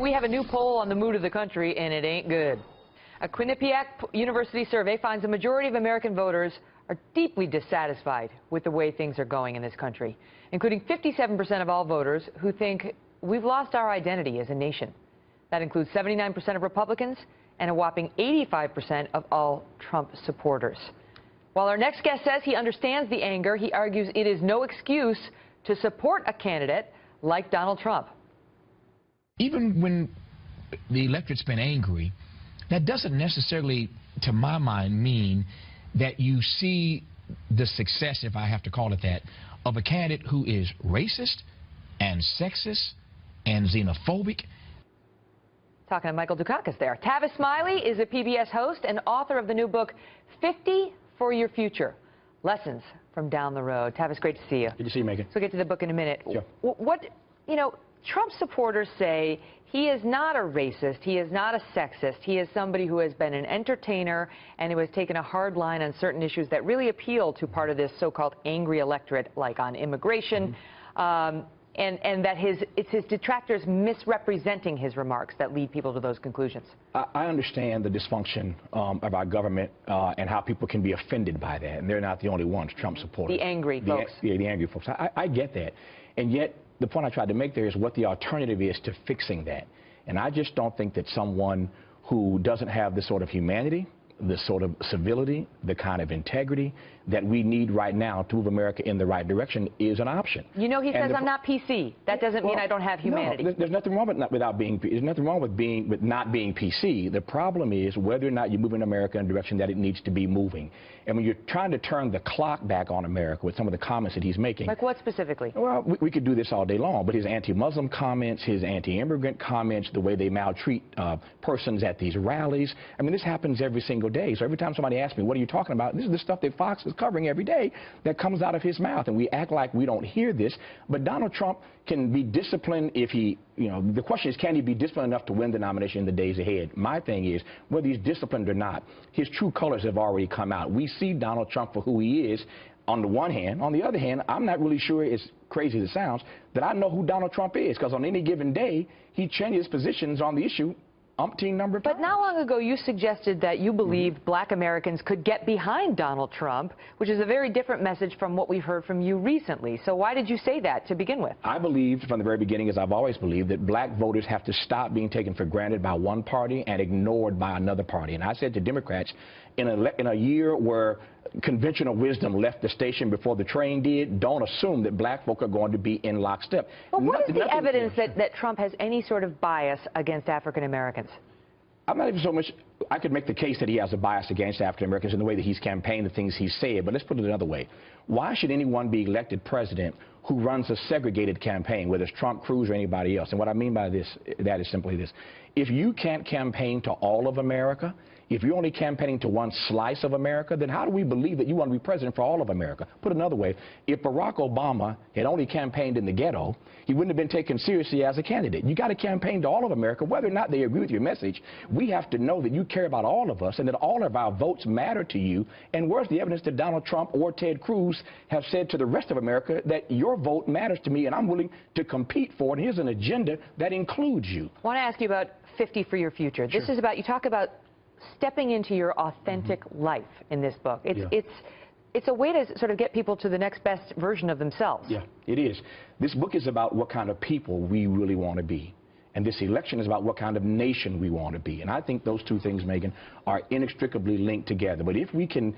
we have a new poll on the mood of the country, and it ain't good. A Quinnipiac University survey finds a majority of American voters are deeply dissatisfied with the way things are going in this country, including 57% of all voters who think we've lost our identity as a nation. That includes 79% of Republicans and a whopping 85% of all Trump supporters. While our next guest says he understands the anger, he argues it is no excuse to support a candidate like Donald Trump. Even when the electorate's been angry, that doesn't necessarily, to my mind, mean that you see the success, if I have to call it that, of a candidate who is racist and sexist and xenophobic. Talking to Michael Dukakis there. Tavis Smiley is a PBS host and author of the new book, 50 for Your Future, Lessons from Down the Road. Tavis, great to see you. Good to see you, Megan. So we'll get to the book in a minute. Sure. Trump supporters say he is not a racist, he is not a sexist, he is somebody who has been an entertainer and who has taken a hard line on certain issues that really appeal to part of this so-called angry electorate, like on immigration, and that it's his detractors misrepresenting his remarks that lead people to those conclusions. I understand the dysfunction of our government and how people can be offended by that, and they're not the only ones, Trump supporters. The angry folks. Yeah, the angry folks. I get that. And yet, the point I tried to make there is what the alternative is to fixing that. And I just don't think that someone who doesn't have the sort of humanity, the sort of civility, the kind of integrity that we need right now to move America in the right direction is an option. You know, he says I'm not PC. That doesn't mean I don't have humanity. No, there's nothing wrong with there's nothing wrong with not being PC. The problem is whether or not you're moving America in the direction that it needs to be moving. And when you're trying to turn the clock back on America with some of the comments that he's making. Like what specifically? Well, we could do this all day long, but his anti-Muslim comments, his anti-immigrant comments, the way they maltreat persons at these rallies. I mean, this happens every single day. So every time somebody asks me, what are you talking about? This is the stuff that Fox is covering every day that comes out of his mouth. And we act like we don't hear this. But Donald Trump can be disciplined if he, the question is, can he be disciplined enough to win the nomination in the days ahead? My thing is, whether he's disciplined or not, his true colors have already come out. We see Donald Trump for who he is on the one hand. On the other hand, I'm not really sure, as crazy as it sounds, that I know who Donald Trump is, because on any given day, he changes positions on the issue umpteen number of times. But not long ago, you suggested that you believed black Americans could get behind Donald Trump, which is a very different message from what we've heard from you recently. So why did you say that to begin with? I believed from the very beginning, as I've always believed, that black voters have to stop being taken for granted by one party and ignored by another party. And I said to Democrats, in a year where conventional wisdom left the station before the train did, don't assume that black folk are going to be in lockstep. But what is the evidence that Trump has any sort of bias against African Americans? I'm not even so much, I could make the case that he has a bias against African Americans in the way that he's campaigned, the things he's said, but let's put it another way. Why should anyone be elected president who runs a segregated campaign, whether it's Trump, Cruz, or anybody else? And what I mean by that is simply this. If you can't campaign to all of America, if you're only campaigning to one slice of America, then how do we believe that you want to be president for all of America? Put another way, if Barack Obama had only campaigned in the ghetto, he wouldn't have been taken seriously as a candidate. You got to campaign to all of America, whether or not they agree with your message. We have to know that you care about all of us and that all of our votes matter to you. And where's the evidence that Donald Trump or Ted Cruz have said to the rest of America that your vote matters to me and I'm willing to compete for it? And here's an agenda that includes you. I want to ask you about 50 for Your Future. Sure. This is about, you talk about stepping into your authentic life in this book. It's a way to sort of get people to the next best version of themselves. Yeah, it is. This book is about what kind of people we really want to be. And this election is about what kind of nation we want to be. And I think those two things, Megan, are inextricably linked together. But if we can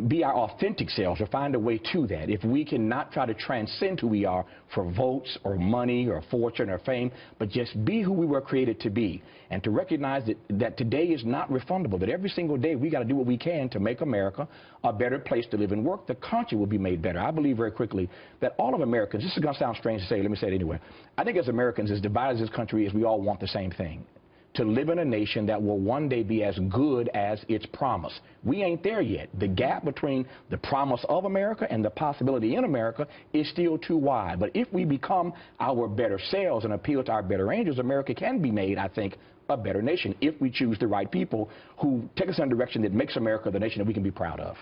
be our authentic selves or find a way to that, if we can not try to transcend who we are for votes or money or fortune or fame, but just be who we were created to be, and to recognize that today is not refundable, that every single day we got to do what we can to make America a better place to live and work, the country will be made better. I believe very quickly that all of Americans, this is going to sound strange to say, let me say it anyway, I think as Americans, as divided as this country is, we all want the same thing. To live in a nation that will one day be as good as its promise. We ain't there yet. The gap between the promise of America and the possibility in America is still too wide. But if we become our better selves and appeal to our better angels, America can be made, I think, a better nation if we choose the right people who take us in a direction that makes America the nation that we can be proud of.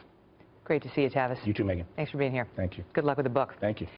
Great to see you, Tavis. You too, Megan. Thanks for being here. Thank you. Good luck with the book. Thank you.